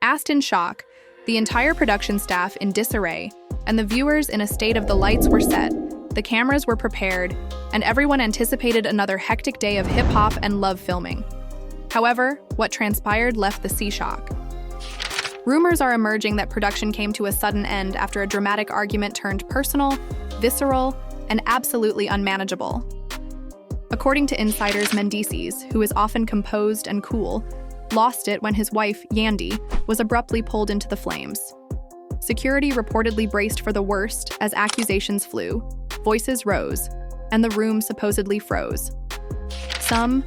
cast in shock, the entire production staff in disarray, and the viewers in a state of the lights were set, the cameras were prepared, and everyone anticipated another hectic day of hip-hop and love filming. However, what transpired left the sea shock. Rumors are emerging that production came to a sudden end after a dramatic argument turned personal, visceral, and absolutely unmanageable. According to insiders, Mendeecees, who is often composed and cool, lost it when his wife, Yandy, was abruptly pulled into the flames. Security reportedly braced for the worst as accusations flew, voices rose, and the room supposedly froze. Some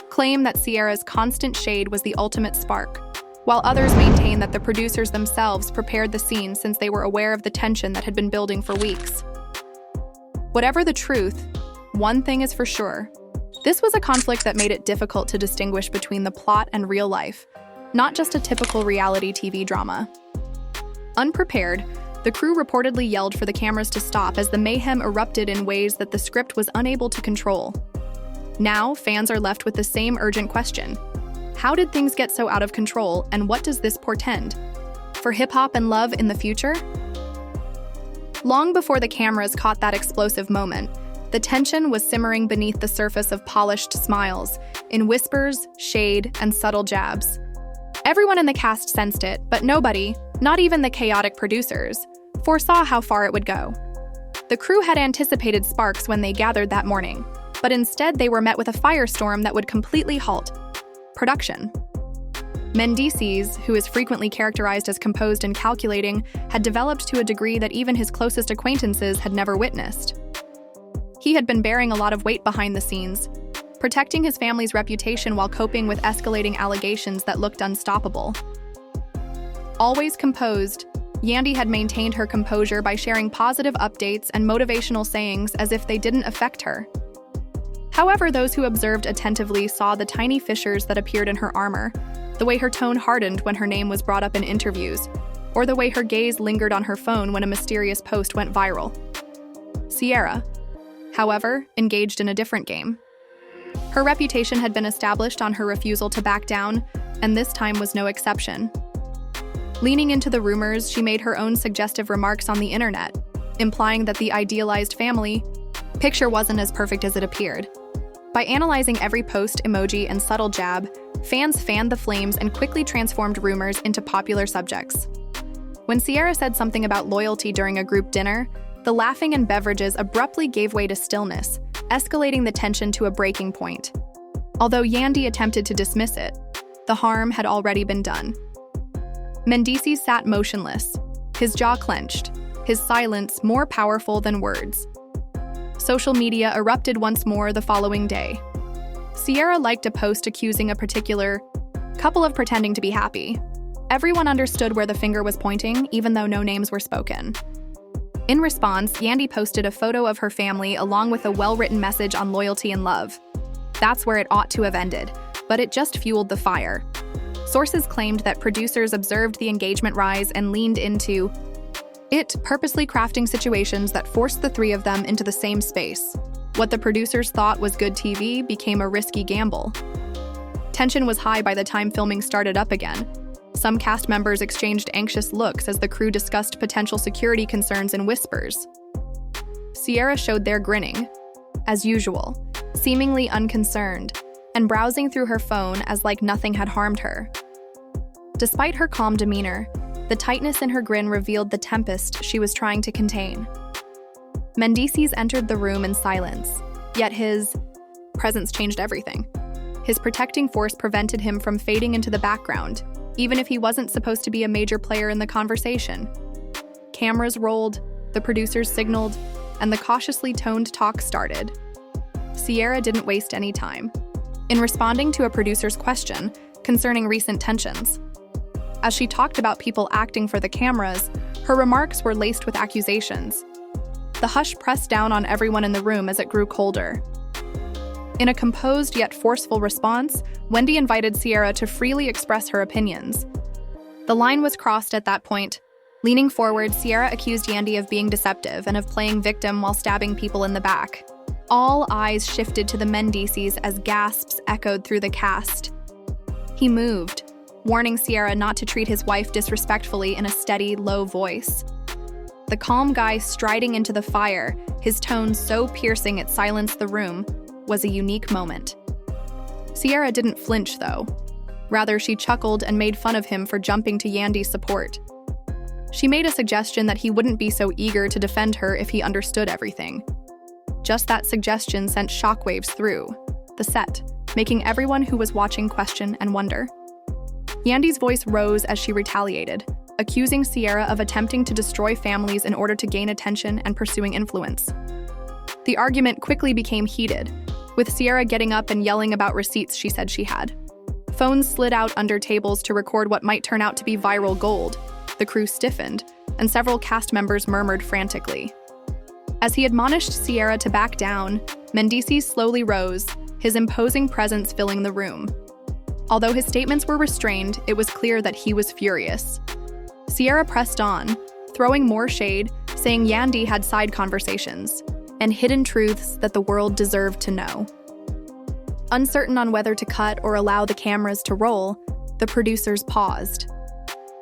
claim that Sierra's constant shade was the ultimate spark, while others maintain that the producers themselves prepared the scene since they were aware of the tension that had been building for weeks. Whatever the truth, one thing is for sure. This was a conflict that made it difficult to distinguish between the plot and real life, not just a typical reality TV drama. Unprepared, the crew reportedly yelled for the cameras to stop as the mayhem erupted in ways that the script was unable to control. Now, fans are left with the same urgent question. How did things get so out of control, and what does this portend for hip-hop and love in the future? Long before the cameras caught that explosive moment, the tension was simmering beneath the surface of polished smiles, in whispers, shade, and subtle jabs. Everyone in the cast sensed it, but nobody, not even the chaotic producers, foresaw how far it would go. The crew had anticipated sparks when they gathered that morning, but instead they were met with a firestorm that would completely halt production. Mendeecees, who is frequently characterized as composed and calculating, had developed to a degree that even his closest acquaintances had never witnessed. He had been bearing a lot of weight behind the scenes, protecting his family's reputation while coping with escalating allegations that looked unstoppable. Always composed, Yandy had maintained her composure by sharing positive updates and motivational sayings as if they didn't affect her. However, those who observed attentively saw the tiny fissures that appeared in her armor, the way her tone hardened when her name was brought up in interviews, or the way her gaze lingered on her phone when a mysterious post went viral. Sierra, however, engaged in a different game. Her reputation had been established on her refusal to back down, and this time was no exception. Leaning into the rumors, she made her own suggestive remarks on the internet, implying that the idealized family picture wasn't as perfect as it appeared. By analyzing every post, emoji, and subtle jab, fans fanned the flames and quickly transformed rumors into popular subjects. When Sierra said something about loyalty during a group dinner, the laughing and beverages abruptly gave way to stillness, escalating the tension to a breaking point. Although Yandy attempted to dismiss it, the harm had already been done. Mendeecees sat motionless, his jaw clenched, his silence more powerful than words. Social media erupted once more the following day. Sierra liked a post accusing a particular couple of pretending to be happy. Everyone understood where the finger was pointing, even though no names were spoken. In response, Yandy posted a photo of her family along with a well-written message on loyalty and love. That's where it ought to have ended, but it just fueled the fire. Sources claimed that producers observed the engagement rise and leaned into it, purposely crafting situations that forced the three of them into the same space. What the producers thought was good TV became a risky gamble. Tension was high by the time filming started up again. Some cast members exchanged anxious looks as the crew discussed potential security concerns in whispers. Sierra showed there grinning, as usual, seemingly unconcerned, and browsing through her phone as like nothing had harmed her. Despite her calm demeanor, the tightness in her grin revealed the tempest she was trying to contain. Mendeecees entered the room in silence, yet his presence changed everything. His protecting force prevented him from fading into the background, even if he wasn't supposed to be a major player in the conversation. Cameras rolled, the producers signaled, and the cautiously toned talk started. Sierra didn't waste any time in responding to a producer's question concerning recent tensions. As she talked about people acting for the cameras, her remarks were laced with accusations. The hush pressed down on everyone in the room as it grew colder. In a composed yet forceful response, Wendy invited Sierra to freely express her opinions. The line was crossed at that point. Leaning forward, Sierra accused Yandy of being deceptive and of playing victim while stabbing people in the back. All eyes shifted to the Mendeecees as gasps echoed through the cast. He moved, warning Sierra not to treat his wife disrespectfully in a steady, low voice. The calm guy striding into the fire, his tone so piercing it silenced the room, was a unique moment. Sierra didn't flinch, though. Rather, she chuckled and made fun of him for jumping to Yandy's support. She made a suggestion that he wouldn't be so eager to defend her if he understood everything. Just that suggestion sent shockwaves through the set, making everyone who was watching question and wonder. Yandy's voice rose as she retaliated, accusing Sierra of attempting to destroy families in order to gain attention and pursuing influence. The argument quickly became heated, with Sierra getting up and yelling about receipts she said she had. Phones slid out under tables to record what might turn out to be viral gold. The crew stiffened, and several cast members murmured frantically. As he admonished Sierra to back down, Mendeecees slowly rose, his imposing presence filling the room. Although his statements were restrained, it was clear that he was furious. Sierra pressed on, throwing more shade, saying Yandy had side conversations and hidden truths that the world deserved to know. Uncertain on whether to cut or allow the cameras to roll, the producers paused.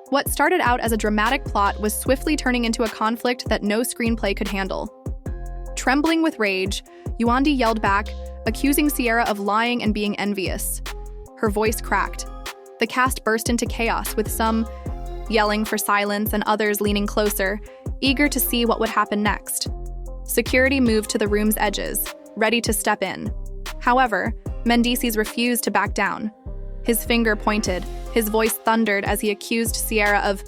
What started out as a dramatic plot was swiftly turning into a conflict that no screenplay could handle. Trembling with rage, Yandy yelled back, accusing Sierra of lying and being envious. Her voice cracked. The cast burst into chaos, with some yelling for silence and others leaning closer, eager to see what would happen next. Security moved to the room's edges, ready to step in. However, Mendeecees refused to back down. His finger pointed, his voice thundered as he accused Sierra of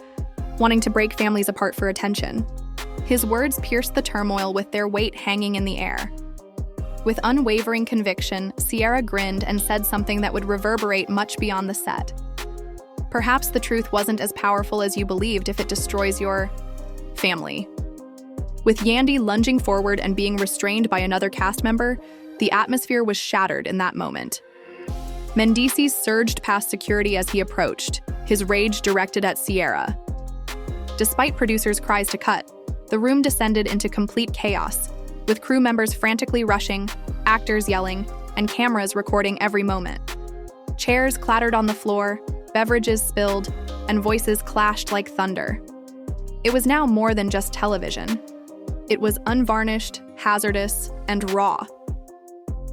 wanting to break families apart for attention. His words pierced the turmoil with their weight hanging in the air. With unwavering conviction, Sierra grinned and said something that would reverberate much beyond the set. Perhaps the truth wasn't as powerful as you believed if it destroys your family. With Yandy lunging forward and being restrained by another cast member, the atmosphere was shattered in that moment. Mendeecees surged past security as he approached, his rage directed at Sierra. Despite producers' cries to cut, the room descended into complete chaos, with crew members frantically rushing, actors yelling, and cameras recording every moment. Chairs clattered on the floor, beverages spilled, and voices clashed like thunder. It was now more than just television. It was unvarnished, hazardous, and raw.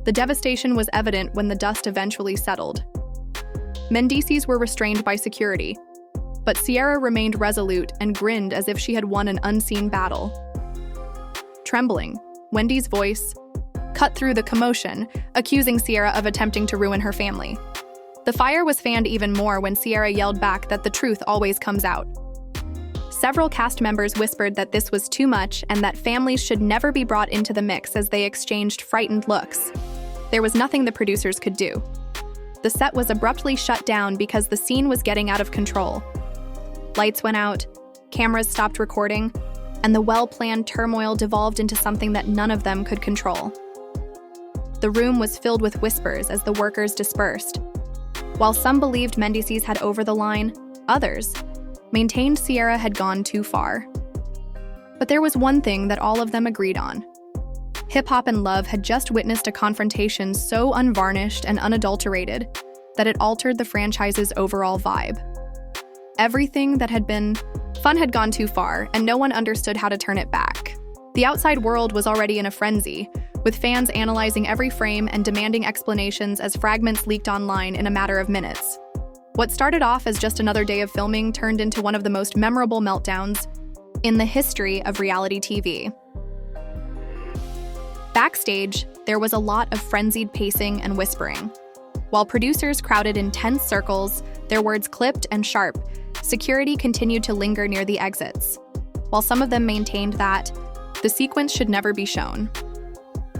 The devastation was evident when the dust eventually settled. Mendeecees were restrained by security, but Sierra remained resolute and grinned as if she had won an unseen battle. Trembling, Wendy's voice cut through the commotion, accusing Sierra of attempting to ruin her family. The fire was fanned even more when Sierra yelled back that the truth always comes out. Several cast members whispered that this was too much and that families should never be brought into the mix as they exchanged frightened looks. There was nothing the producers could do. The set was abruptly shut down because the scene was getting out of control. Lights went out, cameras stopped recording, and the well-planned turmoil devolved into something that none of them could control. The room was filled with whispers as the workers dispersed. While some believed Mendeecees had over the line, others maintained Sierra had gone too far. But there was one thing that all of them agreed on. Hip-hop and love had just witnessed a confrontation so unvarnished and unadulterated that it altered the franchise's overall vibe. Everything that had been fun had gone too far, and no one understood how to turn it back. The outside world was already in a frenzy, with fans analyzing every frame and demanding explanations as fragments leaked online in a matter of minutes. What started off as just another day of filming turned into one of the most memorable meltdowns in the history of reality TV. Backstage, there was a lot of frenzied pacing and whispering. While producers crowded in tense circles, their words clipped and sharp, security continued to linger near the exits, while some of them maintained that the sequence should never be shown.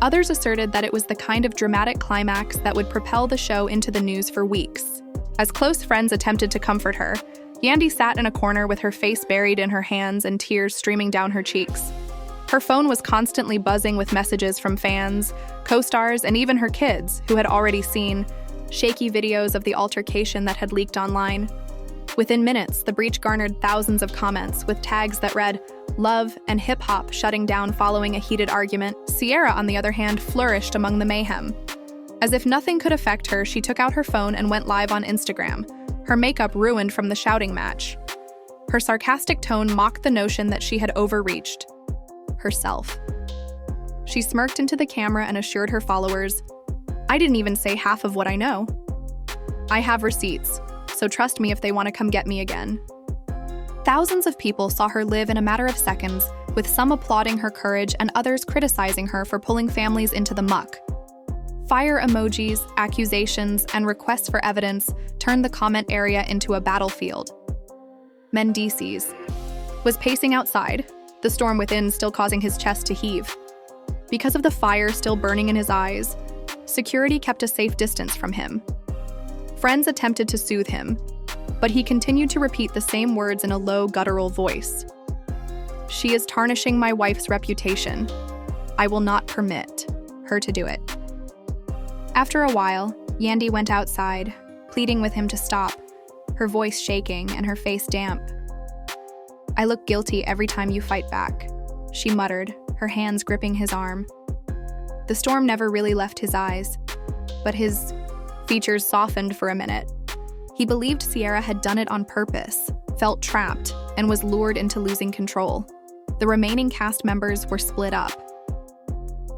Others asserted that it was the kind of dramatic climax that would propel the show into the news for weeks. As close friends attempted to comfort her, Yandy sat in a corner with her face buried in her hands and tears streaming down her cheeks. Her phone was constantly buzzing with messages from fans, co-stars, and even her kids, who had already seen shaky videos of the altercation that had leaked online. Within minutes, the breach garnered thousands of comments with tags that read, "Love" and "Hip-hop" shutting down following a heated argument. Sierra, on the other hand, flourished among the mayhem. As if nothing could affect her, she took out her phone and went live on Instagram, her makeup ruined from the shouting match. Her sarcastic tone mocked the notion that she had overreached herself. She smirked into the camera and assured her followers, "I didn't even say half of what I know. I have receipts, so trust me if they want to come get me again." Thousands of people saw her live in a matter of seconds, with some applauding her courage and others criticizing her for pulling families into the muck. Fire emojis, accusations, and requests for evidence turned the comment area into a battlefield. Mendeecees was pacing outside, the storm within still causing his chest to heave. Because of the fire still burning in his eyes, security kept a safe distance from him. Friends attempted to soothe him, but he continued to repeat the same words in a low, guttural voice. "She is tarnishing my wife's reputation. I will not permit her to do it." After a while, Yandy went outside, pleading with him to stop, her voice shaking and her face damp. "I look guilty every time you fight back," she muttered, her hands gripping his arm. The storm never really left his eyes, but his features softened for a minute. He believed Sierra had done it on purpose, felt trapped, and was lured into losing control. The remaining cast members were split up.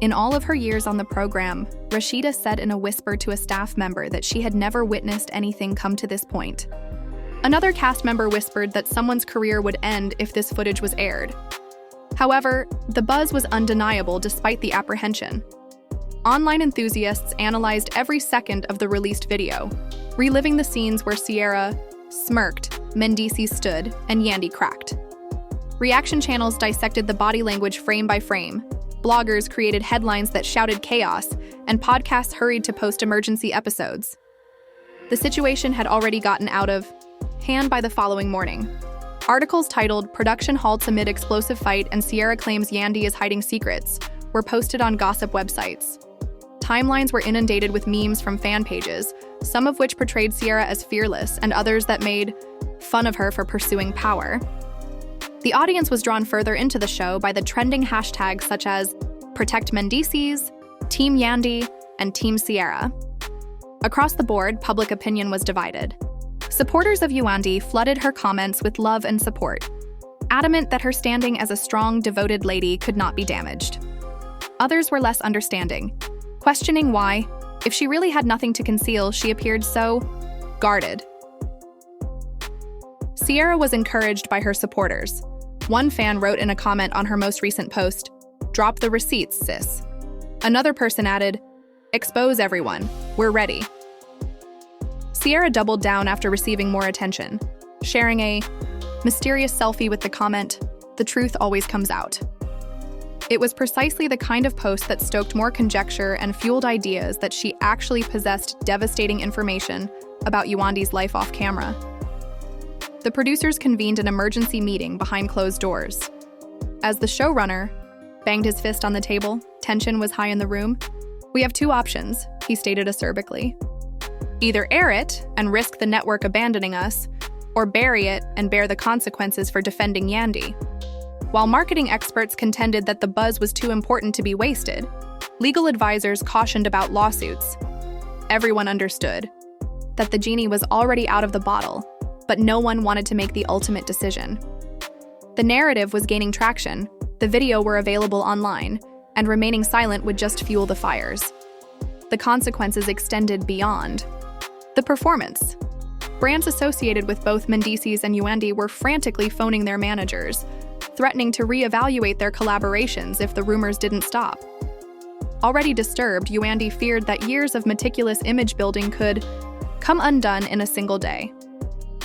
In all of her years on the program, Rashida said in a whisper to a staff member that she had never witnessed anything come to this point. Another cast member whispered that someone's career would end if this footage was aired. However, the buzz was undeniable despite the apprehension. Online enthusiasts analyzed every second of the released video, reliving the scenes where Sierra smirked, Mendeecees stood, and Yandy cracked. Reaction channels dissected the body language frame by frame, bloggers created headlines that shouted chaos, and podcasts hurried to post emergency episodes. The situation had already gotten out of hand by the following morning. Articles titled "Production Halts Amid Explosive Fight" and "Sierra Claims Yandy is Hiding Secrets" were posted on gossip websites. Timelines were inundated with memes from fan pages, some of which portrayed Sierra as fearless and others that made fun of her for pursuing power. The audience was drawn further into the show by the trending hashtags such as Protect Mendeecees, Team Yandy, and Team Sierra. Across the board, public opinion was divided. Supporters of Yandy flooded her comments with love and support, adamant that her standing as a strong, devoted lady could not be damaged. Others were less understanding, questioning why, if she really had nothing to conceal, she appeared so guarded. Sierra was encouraged by her supporters. One fan wrote in a comment on her most recent post, "Drop the receipts, sis." Another person added, "Expose everyone, we're ready." Sierra doubled down after receiving more attention, sharing a mysterious selfie with the comment, "The truth always comes out." It was precisely the kind of post that stoked more conjecture and fueled ideas that she actually possessed devastating information about Yandy's life off camera. The producers convened an emergency meeting behind closed doors. As the showrunner banged his fist on the table, tension was high in the room. "We have two options," he stated acerbically. "Either air it and risk the network abandoning us, or bury it and bear the consequences for defending Yandy." While marketing experts contended that the buzz was too important to be wasted, legal advisors cautioned about lawsuits. Everyone understood that the genie was already out of the bottle, but no one wanted to make the ultimate decision. The narrative was gaining traction, the video were available online, and remaining silent would just fuel the fires. The consequences extended beyond the performance. Brands associated with both Mendeecees and Yandy were frantically phoning their managers, threatening to reevaluate their collaborations if the rumors didn't stop. Already disturbed, Yandy feared that years of meticulous image building could come undone in a single day.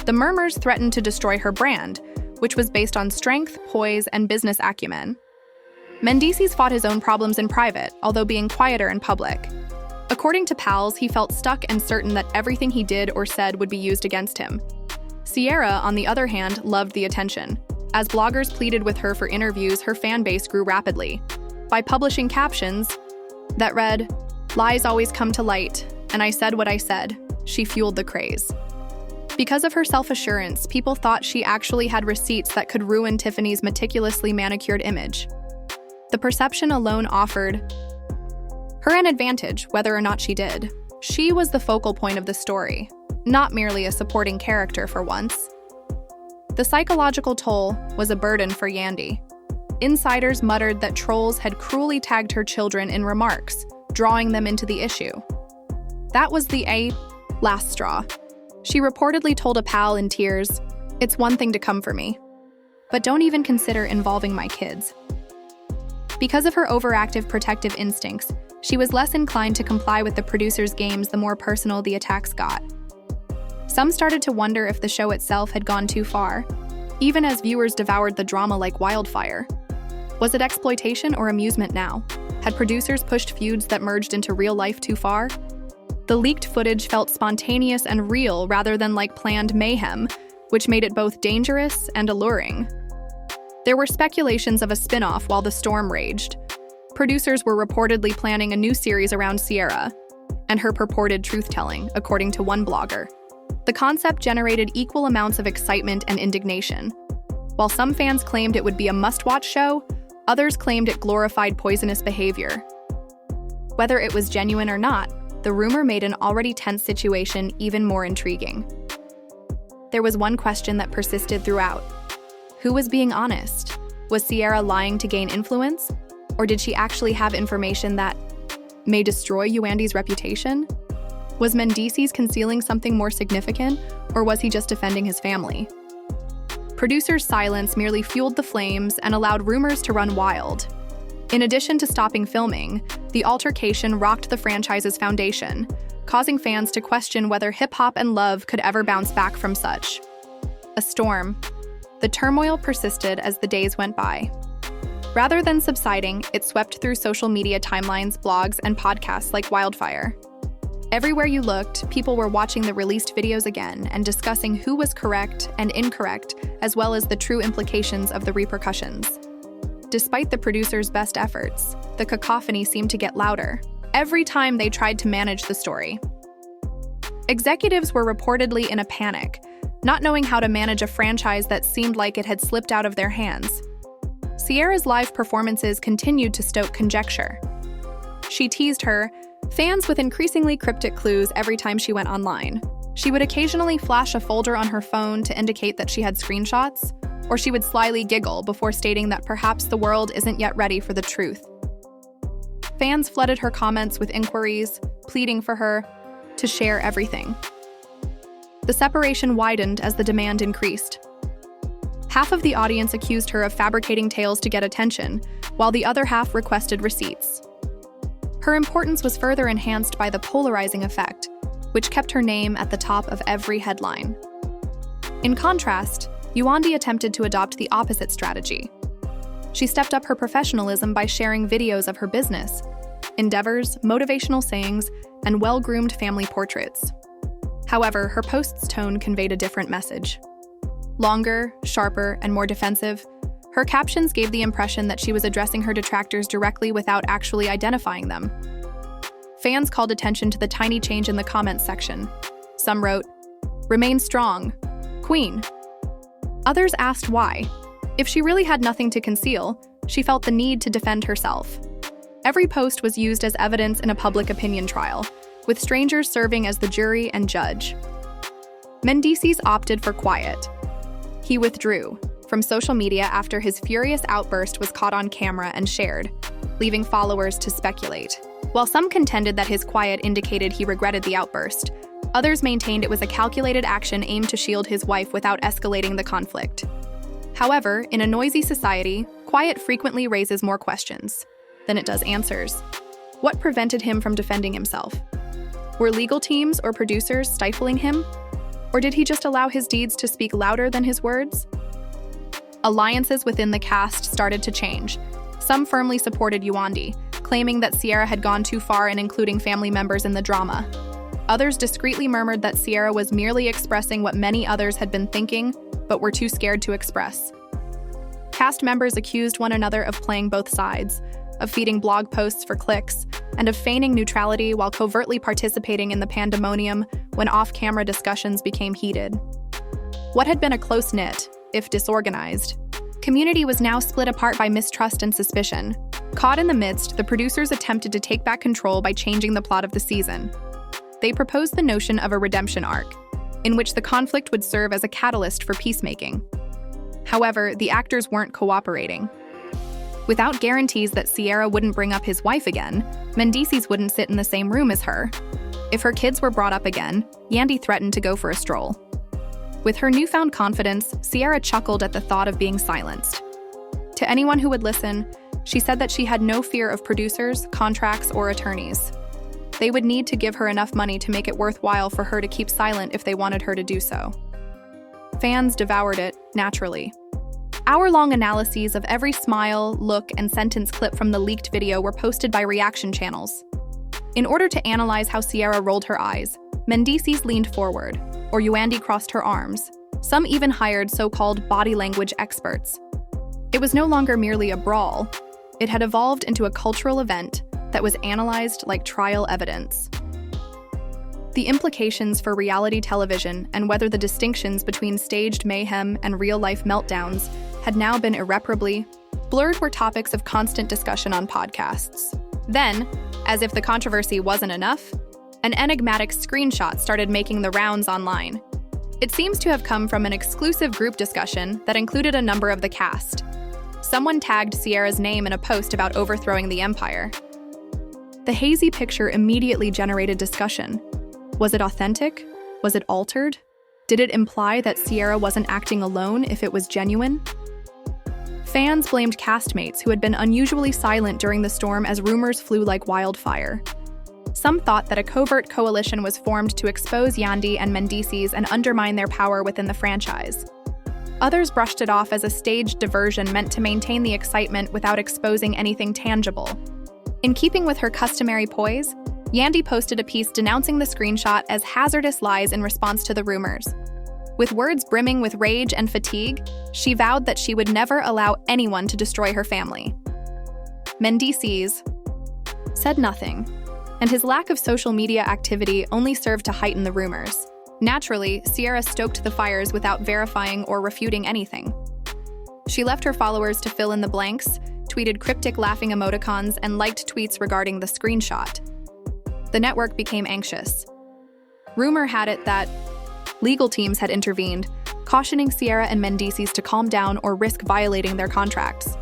The murmurs threatened to destroy her brand, which was based on strength, poise, and business acumen. Mendeecees fought his own problems in private, although being quieter in public. According to pals, he felt stuck and certain that everything he did or said would be used against him. Sierra, on the other hand, loved the attention. As bloggers pleaded with her for interviews, her fan base grew rapidly. By publishing captions that read, "Lies always come to light, and I said what I said," she fueled the craze. Because of her self-assurance, people thought she actually had receipts that could ruin Tiffany's meticulously manicured image. The perception alone offered her an advantage, whether or not she did. She was the focal point of the story, not merely a supporting character for once. The psychological toll was a burden for Yandy. Insiders muttered that trolls had cruelly tagged her children in remarks, drawing them into the issue. That was the last straw. She reportedly told a pal in tears, "It's one thing to come for me, but don't even consider involving my kids." Because of her overactive protective instincts, she was less inclined to comply with the producers' games the more personal the attacks got. Some started to wonder if the show itself had gone too far, even as viewers devoured the drama like wildfire. Was it exploitation or amusement now? Had producers pushed feuds that merged into real life too far? The leaked footage felt spontaneous and real rather than like planned mayhem, which made it both dangerous and alluring. There were speculations of a spin-off while the storm raged. Producers were reportedly planning a new series around Sierra and her purported truth-telling, according to one blogger. The concept generated equal amounts of excitement and indignation. While some fans claimed it would be a must-watch show, others claimed it glorified poisonous behavior. Whether it was genuine or not, the rumor made an already tense situation even more intriguing. There was one question that persisted throughout. Who was being honest? Was Sierra lying to gain influence? Or did she actually have information that may destroy Yandy's reputation? Was Mendeecees concealing something more significant, or was he just defending his family? Producers' silence merely fueled the flames and allowed rumors to run wild. In addition to stopping filming, the altercation rocked the franchise's foundation, causing fans to question whether hip-hop and love could ever bounce back from such a storm. The turmoil persisted as the days went by. Rather than subsiding, it swept through social media timelines, blogs, and podcasts like wildfire. Everywhere you looked, people were watching the released videos again and discussing who was correct and incorrect, as well as the true implications of the repercussions. Despite the producers' best efforts, the cacophony seemed to get louder every time they tried to manage the story. Executives were reportedly in a panic, not knowing how to manage a franchise that seemed like it had slipped out of their hands. Sierra's live performances continued to stoke conjecture. She teased her fans with increasingly cryptic clues every time she went online. She would occasionally flash a folder on her phone to indicate that she had screenshots, or she would slyly giggle before stating that perhaps the world isn't yet ready for the truth. Fans flooded her comments with inquiries, pleading for her to share everything. The separation widened as the demand increased. Half of the audience accused her of fabricating tales to get attention, while the other half requested receipts. Her importance was further enhanced by the polarizing effect, which kept her name at the top of every headline. In contrast, Yandy attempted to adopt the opposite strategy. She stepped up her professionalism by sharing videos of her business, endeavors, motivational sayings, and well-groomed family portraits. However, her post's tone conveyed a different message. Longer, sharper, and more defensive, her captions gave the impression that she was addressing her detractors directly without actually identifying them. Fans called attention to the tiny change in the comments section. Some wrote, "Remain strong, Queen." Others asked why. If she really had nothing to conceal, she felt the need to defend herself. Every post was used as evidence in a public opinion trial, with strangers serving as the jury and judge. Mendeecees opted for quiet. He withdrew from social media after his furious outburst was caught on camera and shared, leaving followers to speculate. While some contended that his quiet indicated he regretted the outburst, others maintained it was a calculated action aimed to shield his wife without escalating the conflict. However, in a noisy society, quiet frequently raises more questions than it does answers. What prevented him from defending himself? Were legal teams or producers stifling him? Or did he just allow his deeds to speak louder than his words? Alliances within the cast started to change. Some firmly supported Yandy, claiming that Sierra had gone too far in including family members in the drama. Others discreetly murmured that Sierra was merely expressing what many others had been thinking, but were too scared to express. Cast members accused one another of playing both sides, of feeding blog posts for clicks, and of feigning neutrality while covertly participating in the pandemonium when off-camera discussions became heated. What had been a close-knit, if disorganized, community was now split apart by mistrust and suspicion. Caught in the midst, the producers attempted to take back control by changing the plot of the season. They proposed the notion of a redemption arc, in which the conflict would serve as a catalyst for peacemaking. However, the actors weren't cooperating. Without guarantees that Sierra wouldn't bring up his wife again, Mendeecees wouldn't sit in the same room as her. If her kids were brought up again, Yandy threatened to go for a stroll. With her newfound confidence, Sierra chuckled at the thought of being silenced. To anyone who would listen, she said that she had no fear of producers, contracts, or attorneys. They would need to give her enough money to make it worthwhile for her to keep silent if they wanted her to do so. Fans devoured it, naturally. Hour-long analyses of every smile, look, and sentence clip from the leaked video were posted by reaction channels. In order to analyze how Sierra rolled her eyes, Mendeecees leaned forward, or Yandy crossed her arms. Some even hired so-called body language experts. It was no longer merely a brawl. It had evolved into a cultural event that was analyzed like trial evidence. The implications for reality television and whether the distinctions between staged mayhem and real-life meltdowns had now been irreparably blurred were topics of constant discussion on podcasts. Then, as if the controversy wasn't enough, an enigmatic screenshot started making the rounds online. It seems to have come from an exclusive group discussion that included a number of the cast. Someone tagged Sierra's name in a post about overthrowing the empire. The hazy picture immediately generated discussion. Was it authentic? Was it altered? Did it imply that Sierra wasn't acting alone if it was genuine? Fans blamed castmates who had been unusually silent during the storm as rumors flew like wildfire. Some thought that a covert coalition was formed to expose Yandy and Mendeecees and undermine their power within the franchise. Others brushed it off as a staged diversion meant to maintain the excitement without exposing anything tangible. In keeping with her customary poise, Yandy posted a piece denouncing the screenshot as hazardous lies in response to the rumors. With words brimming with rage and fatigue, she vowed that she would never allow anyone to destroy her family. Mendeecees said nothing, and his lack of social media activity only served to heighten the rumors. Naturally, Sierra stoked the fires without verifying or refuting anything. She left her followers to fill in the blanks, tweeted cryptic laughing emoticons, and liked tweets regarding the screenshot. The network became anxious. Rumor had it that legal teams had intervened, cautioning Sierra and Mendeecees to calm down or risk violating their contracts.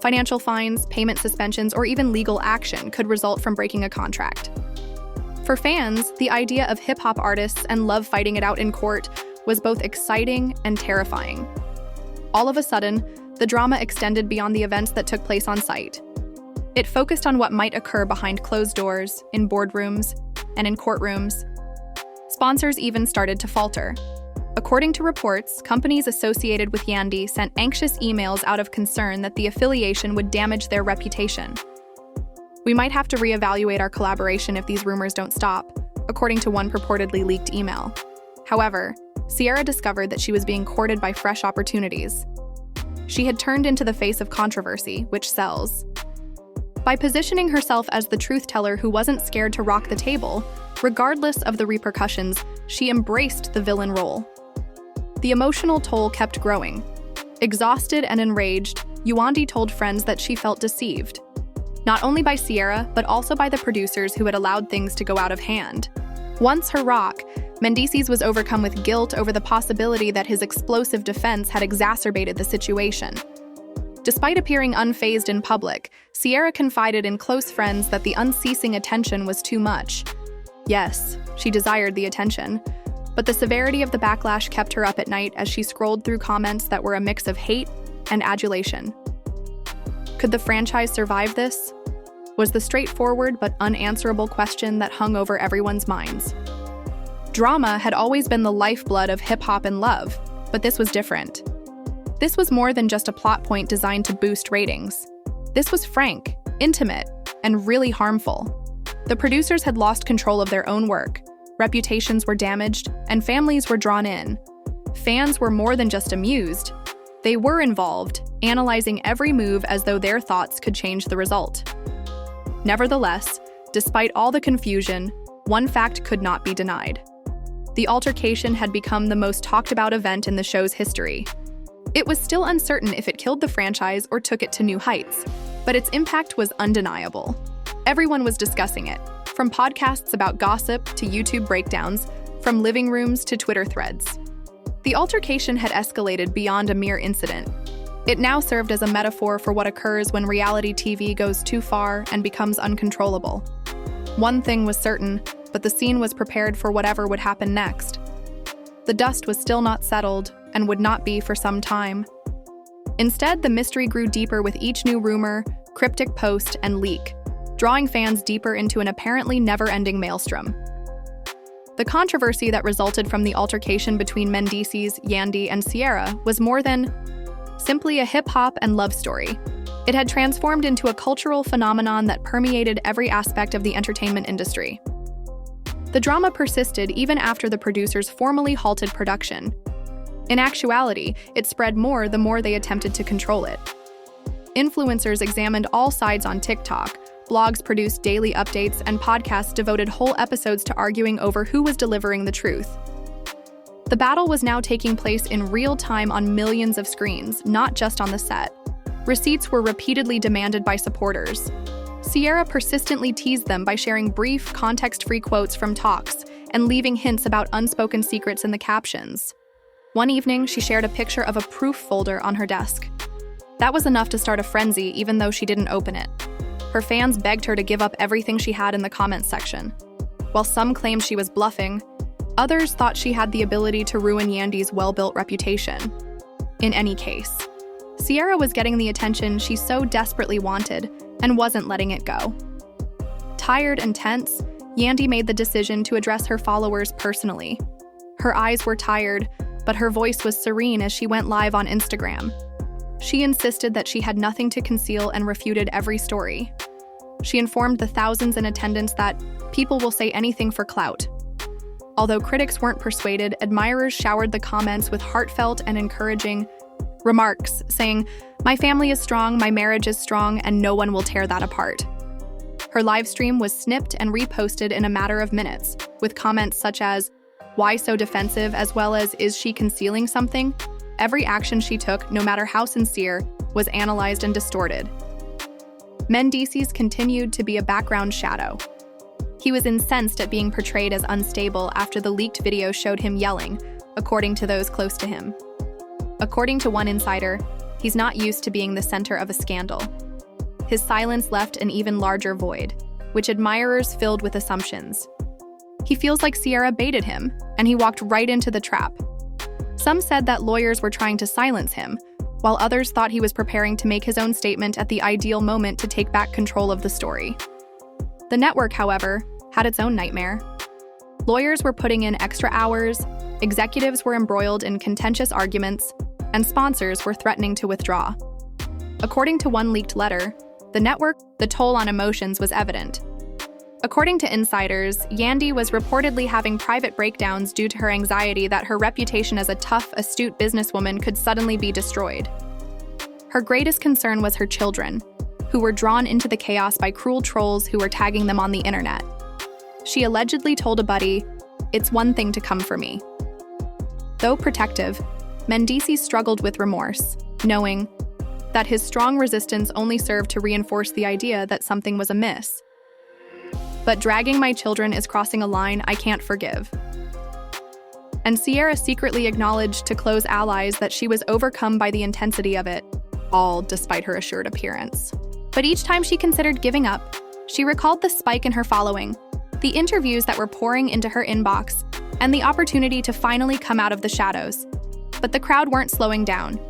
Financial fines, payment suspensions, or even legal action could result from breaking a contract. For fans, the idea of hip-hop artists and love fighting it out in court was both exciting and terrifying. All of a sudden, the drama extended beyond the events that took place on site. It focused on what might occur behind closed doors, in boardrooms, and in courtrooms. Sponsors even started to falter. According to reports, companies associated with Yandy sent anxious emails out of concern that the affiliation would damage their reputation. We might have to reevaluate our collaboration if these rumors don't stop, according to one purportedly leaked email. However, Sierra discovered that she was being courted by fresh opportunities. She had turned into the face of controversy, which sells. By positioning herself as the truth teller who wasn't scared to rock the table, regardless of the repercussions, she embraced the villain role. The emotional toll kept growing. Exhausted and enraged, Yandy told friends that she felt deceived. Not only by Sierra, but also by the producers who had allowed things to go out of hand. Once her rock, Mendeecees was overcome with guilt over the possibility that his explosive defense had exacerbated the situation. Despite appearing unfazed in public, Sierra confided in close friends that the unceasing attention was too much. Yes, she desired the attention, but the severity of the backlash kept her up at night as she scrolled through comments that were a mix of hate and adulation. Could the franchise survive this? Was the straightforward but unanswerable question that hung over everyone's minds. Drama had always been the lifeblood of hip-hop and love, but this was different. This was more than just a plot point designed to boost ratings. This was frank, intimate, and really harmful. The producers had lost control of their own work, reputations were damaged, and families were drawn in. Fans were more than just amused. They were involved, analyzing every move as though their thoughts could change the result. Nevertheless, despite all the confusion, one fact could not be denied. The altercation had become the most talked about event in the show's history. It was still uncertain if it killed the franchise or took it to new heights, but its impact was undeniable. Everyone was discussing it, from podcasts about gossip to YouTube breakdowns, from from living rooms to Twitter threads. The altercation had escalated beyond a mere incident. It now served as a metaphor for what occurs when reality TV goes too far and becomes uncontrollable. One thing was certain, but the scene was prepared for whatever would happen next. The dust was still not settled and would not be for some time. Instead, the mystery grew deeper with each new rumor, cryptic post, and leak, drawing fans deeper into an apparently never-ending maelstrom. The controversy that resulted from the altercation between Mendeecees, Yandy, and Ciara was more than simply a hip-hop and love story. It had transformed into a cultural phenomenon that permeated every aspect of the entertainment industry. The drama persisted even after the producers formally halted production. In actuality, it spread more the more they attempted to control it. Influencers examined all sides on TikTok, blogs produced daily updates, and podcasts devoted whole episodes to arguing over who was delivering the truth. The battle was now taking place in real time on millions of screens, not just on the set. Receipts were repeatedly demanded by supporters. Ciara persistently teased them by sharing brief, context-free quotes from talks and leaving hints about unspoken secrets in the captions. One evening, she shared a picture of a proof folder on her desk. That was enough to start a frenzy, even though she didn't open it. Her fans begged her to give up everything she had in the comments section. While some claimed she was bluffing, others thought she had the ability to ruin Yandy's well-built reputation. In any case, Ciara was getting the attention she so desperately wanted and wasn't letting it go. Tired and tense, Yandy made the decision to address her followers personally. Her eyes were tired, but her voice was serene as she went live on Instagram. She insisted that she had nothing to conceal and refuted every story. She informed the thousands in attendance that people will say anything for clout. Although critics weren't persuaded, admirers showered the comments with heartfelt and encouraging remarks, saying, "My family is strong, my marriage is strong, and no one will tear that apart." Her live stream was snipped and reposted in a matter of minutes, with comments such as, "Why so defensive?" as well as, "Is she concealing something?" Every action she took, no matter how sincere, was analyzed and distorted. Mendeecees continued to be a background shadow. He was incensed at being portrayed as unstable after the leaked video showed him yelling, according to those close to him. According to one insider, he's not used to being the center of a scandal. His silence left an even larger void, which admirers filled with assumptions. He feels like Ciara baited him, and he walked right into the trap. Some said that lawyers were trying to silence him, while others thought he was preparing to make his own statement at the ideal moment to take back control of the story. The network, however, had its own nightmare. Lawyers were putting in extra hours, executives were embroiled in contentious arguments, and sponsors were threatening to withdraw. According to one leaked letter, the toll on emotions was evident. According to insiders, Yandy was reportedly having private breakdowns due to her anxiety that her reputation as a tough, astute businesswoman could suddenly be destroyed. Her greatest concern was her children, who were drawn into the chaos by cruel trolls who were tagging them on the internet. She allegedly told a buddy, "It's one thing to come for me." Though protective, Mendeecees struggled with remorse, knowing that his strong resistance only served to reinforce the idea that something was amiss. "But dragging my children is crossing a line I can't forgive." And Ciara secretly acknowledged to close allies that she was overcome by the intensity of it, all despite her assured appearance. But each time she considered giving up, she recalled the spike in her following, the interviews that were pouring into her inbox, and the opportunity to finally come out of the shadows. But the crowd weren't slowing down.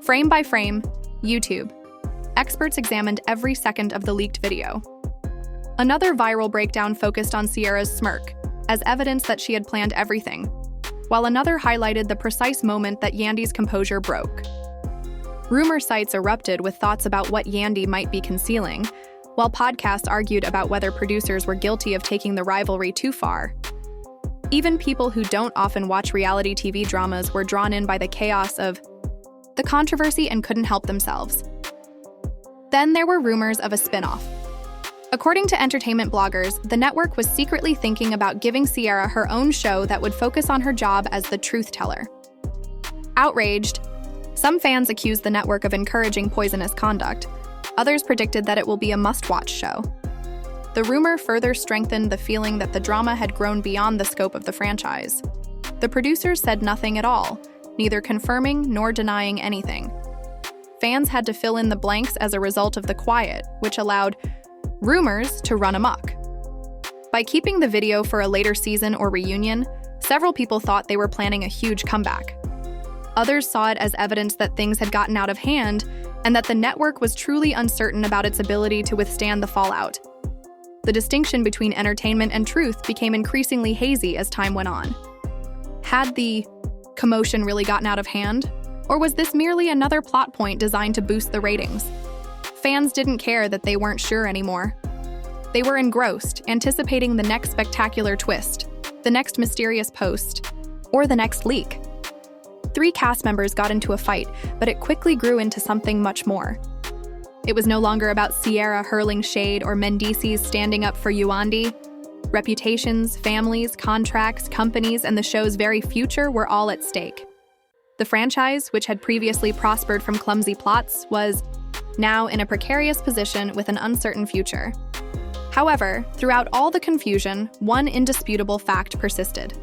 Frame by frame, YouTube. Experts examined every second of the leaked video. Another viral breakdown focused on Ciara's smirk, as evidence that she had planned everything, while another highlighted the precise moment that Yandy's composure broke. Rumor sites erupted with thoughts about what Yandy might be concealing, while podcasts argued about whether producers were guilty of taking the rivalry too far. Even people who don't often watch reality TV dramas were drawn in by the chaos of the controversy and couldn't help themselves. Then there were rumors of a spin-off. According to entertainment bloggers, the network was secretly thinking about giving Ciara her own show that would focus on her job as the truth teller. Outraged, some fans accused the network of encouraging poisonous conduct. Others predicted that it will be a must-watch show. The rumor further strengthened the feeling that the drama had grown beyond the scope of the franchise. The producers said nothing at all, neither confirming nor denying anything. Fans had to fill in the blanks as a result of the quiet, which allowed rumors to run amok. By keeping the video for a later season or reunion, several people thought they were planning a huge comeback. Others saw it as evidence that things had gotten out of hand and that the network was truly uncertain about its ability to withstand the fallout. The distinction between entertainment and truth became increasingly hazy as time went on. Had the commotion really gotten out of hand? Or was this merely another plot point designed to boost the ratings? Fans didn't care that they weren't sure anymore. They were engrossed, anticipating the next spectacular twist, the next mysterious post, or the next leak. 3 cast members got into a fight, but it quickly grew into something much more. It was no longer about Sierra hurling shade or Mendeecees standing up for Yandy. Reputations, families, contracts, companies, and the show's very future were all at stake. The franchise, which had previously prospered from clumsy plots, was now in a precarious position with an uncertain future. However, throughout all the confusion, one indisputable fact persisted.